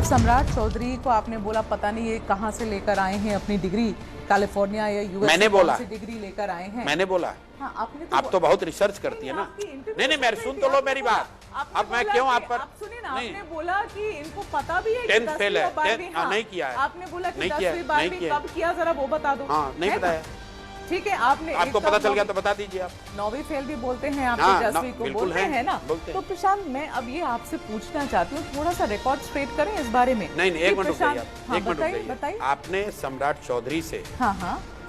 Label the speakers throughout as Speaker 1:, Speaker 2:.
Speaker 1: सम्राट चौधरी को आपने बोला पता नहीं ये कहां से लेकर आए हैं अपनी डिग्री, कैलिफोर्निया या यूएस
Speaker 2: मैंने बोला
Speaker 1: से डिग्री लेकर आए हैं।
Speaker 2: मैंने बोला
Speaker 1: हाँ, आपने
Speaker 2: आप तो बहुत रिसर्च करती है ना। नहीं मेरे सुन तो लो मेरी बात। अब मैं क्यों आप पर
Speaker 1: सुनिए ना, आपने बोला कि इनको पता भी है
Speaker 2: 10th फेल है, नहीं किया है।
Speaker 1: आपने बोला कि 10वीं 12वीं कब किया, जरा वो बता दो।
Speaker 2: हाँ, नहीं बताया।
Speaker 1: ठीक है, आपने
Speaker 2: आपको पता चल गया तो बता दीजिए आप।
Speaker 1: 9वीं फेल भी बोलते हैं आप, 10वीं को बोलते हैं ना। तो प्रशांत, मैं अब ये आपसे पूछना चाहती हूँ, थोड़ा सा रिकॉर्ड स्ट्रेट करें इस बारे में।
Speaker 2: नहीं एक मिनट रुकिए,
Speaker 1: हाँ,
Speaker 2: एक मिनट रुकिए। आपने सम्राट चौधरी से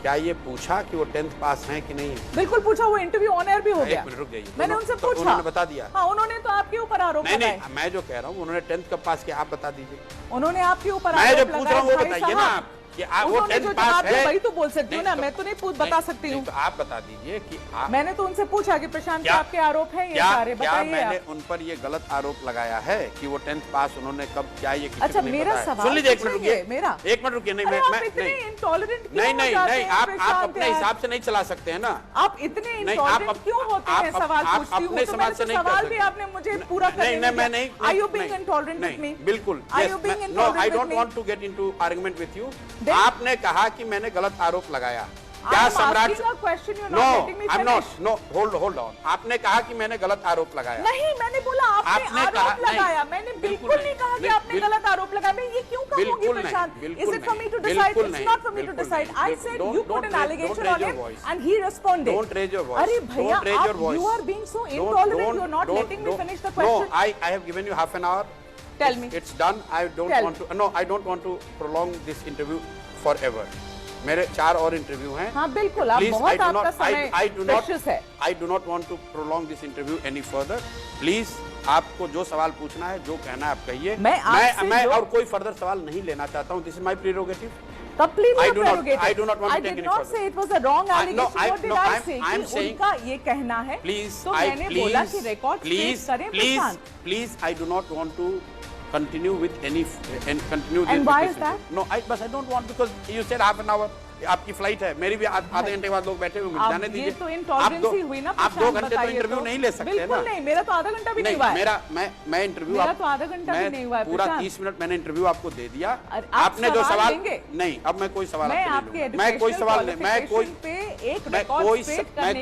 Speaker 2: क्या ये पूछा कि वो 10th पास हैं कि नहीं है?
Speaker 1: बिल्कुल पूछा, वो इंटरव्यू ऑन एयर भी हो गया।
Speaker 2: रुक गई,
Speaker 1: मैंने उनसे पूछा,
Speaker 2: उन्होंने बता दिया।
Speaker 1: हाँ, उन्होंने तो आपके ऊपर आरोप लगाए।
Speaker 2: नहीं, मैं जो कह रहा हूँ उन्होंने 10th कब पास किया, आप बता दीजिए।
Speaker 1: उन्होंने आपके ऊपर
Speaker 2: मैं जो पूछ रहा हूँ वो बताइए ना आप कि वो 10th पास है।
Speaker 1: वही तो बोल सकती हूँ ना, मैं तो नहीं बता सकती हूँ।
Speaker 2: तो आप बता दीजिए कि आप।
Speaker 1: मैंने तो उनसे पूछा कि प्रशांत क्या आपके आरोप हैं ये सारे, बताइए।
Speaker 2: मैंने उन पर ये गलत आरोप लगाया है कि वो 10th पास उन्होंने कब क्या ये किसी
Speaker 1: अच्छा,
Speaker 2: को नहीं
Speaker 1: मेरा
Speaker 2: पता है।
Speaker 1: सवाल
Speaker 2: सुन लीजिए, एक मिनट रुकिए, एक मिनट रुकिए। नहीं नहीं, आप अपने हिसाब से नहीं चला सकते हैं ना।
Speaker 1: आप इतने इंटॉलरेंट क्यों होते हैं? सवाल पूछती हूँ तो मैंने सवाल भी आपने मुझे पूरा करने दिया।
Speaker 2: मैं नहीं।
Speaker 1: Are you being intolerant with me?
Speaker 2: बिल्कुल। No, I don't want to get into argument with you. आपने कहा कि मैंने गलत आरोप लगाया। क्या Samrat? No, I'm not. No, hold on. आपने कहा कि मैंने गलत आरोप लगाया।
Speaker 1: नहीं, मैंने बोला आपने आरोप लगाया। मैंने बिल्कुल नहीं कहा कि आपने गलत आरोप लगाया। मैं ये क्यों कहूँगी प्रशांत? Is it for me to decide? It's not for me to decide. I said you put an allegation on him and he responded.
Speaker 2: Don't raise your voice.
Speaker 1: अरे भैया, you are being so intolerant. You are not letting me finish the question.
Speaker 2: No, I have given you half an hour.
Speaker 1: Tell me.
Speaker 2: It's done. I don't want to. No, I don't want to prolong this interview forever. मेरे 4 और interview हैं।
Speaker 1: हाँ बिल्कुल, आप बहुत आपका समय precious है।
Speaker 2: I do not want to prolong this interview any further. Please, आपको जो सवाल पूछना है, जो कहना है आप कहिए। मैं और कोई फर्दर सवाल नहीं लेना चाहता हूँ। This is my prerogative.
Speaker 1: Completely
Speaker 2: I do not
Speaker 1: prerogative.
Speaker 2: want to
Speaker 1: I
Speaker 2: take
Speaker 1: did
Speaker 2: any
Speaker 1: not
Speaker 2: further.
Speaker 1: say it was a wrong allegation. What did I say?
Speaker 2: I'm saying
Speaker 1: उनका ये कहना है।
Speaker 2: Please,
Speaker 1: तो मैंने बोला कि रिकॉर्ड स्ट्रेट करें प्रशांत।
Speaker 2: Please, I do not want to continue with any and continue.
Speaker 1: And why is that?
Speaker 2: No, I don't want because you said half an hour. आपकी फ्लाइट है, मेरी भी आधे घंटे बाद लोग बैठे हुए, जाने दीजिए।
Speaker 1: ये तो इंटॉलरेंसी हुई ना।
Speaker 2: आप 2 घंटे तो इंटरव्यू नहीं ले सकते ना।
Speaker 1: बिल्कुल नहीं, मेरा तो आधा घंटा भी नहीं हुआ है।
Speaker 2: मैं इंटरव्यू,
Speaker 1: मेरा तो आधा घंटा भी नहीं हुआ है।
Speaker 2: पूरा 30 मिनट मैंने इंटरव्यू आपको दे दिया। आपने जो सवाल नहीं, अब मैं कोई सवाल मैं कोई सवाल नहीं, मैं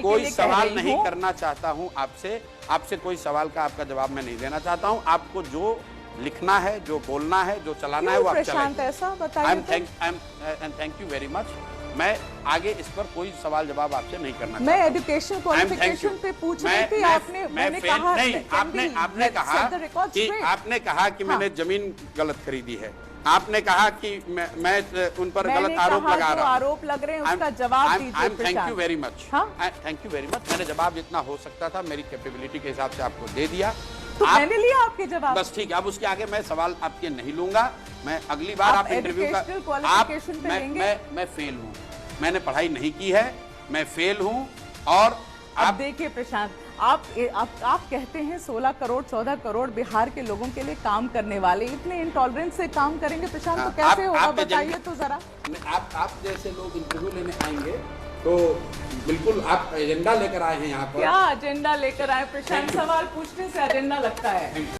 Speaker 2: कोई सवाल नहीं करना चाहता हूँ आपसे कोई सवाल का आपका जवाब मैं नहीं देना चाहता हूँ। आपको जो लिखना है, जो बोलना है, जो चलाना है वो आप चलाइए।
Speaker 1: ऐसा बताइए।
Speaker 2: Thank you very much. मैं आगे इस पर कोई सवाल जवाब आपसे नहीं करना
Speaker 1: मैं एजुकेशन क्वालिफिकेशन पे पूछ रही थी। मैंने कहा
Speaker 2: नहीं, आपने कहा कि मैंने जमीन गलत खरीदी है। आपने कहा कि मैं उन पर गलत आरोप लगा रहा हूँ।
Speaker 1: आरोप लग रहे हैं, उसका जवाब दीजिए।
Speaker 2: Thank you very much. Thank you very much. मैंने जवाब जितना हो सकता था मेरी कैपेबिलिटी के हिसाब से आपको दे दिया।
Speaker 1: तो मैंने लिया आपके जवाब।
Speaker 2: बस ठीक है, अब उसके आगे मैं सवाल आपके नहीं लूंगा। मैं अगली बार आप इंटरव्यू का मैं फेल हूँ, मैंने पढ़ाई नहीं की है, मैं फेल हूँ। और
Speaker 1: अब देखिए प्रशांत, आप कहते हैं 16 करोड़ 14 करोड़ बिहार के लोगों के लिए काम करने वाले इतने इंटॉलरेंस से काम करेंगे प्रशांत, तो कैसे होगा बताइए तो जरा।
Speaker 2: आप जैसे लोग इंटरव्यू लेने आएंगे तो बिल्कुल आप एजेंडा लेकर आए हैं यहाँ पर।
Speaker 1: क्या एजेंडा लेकर आए प्रशांत? सवाल पूछने से एजेंडा लगता है।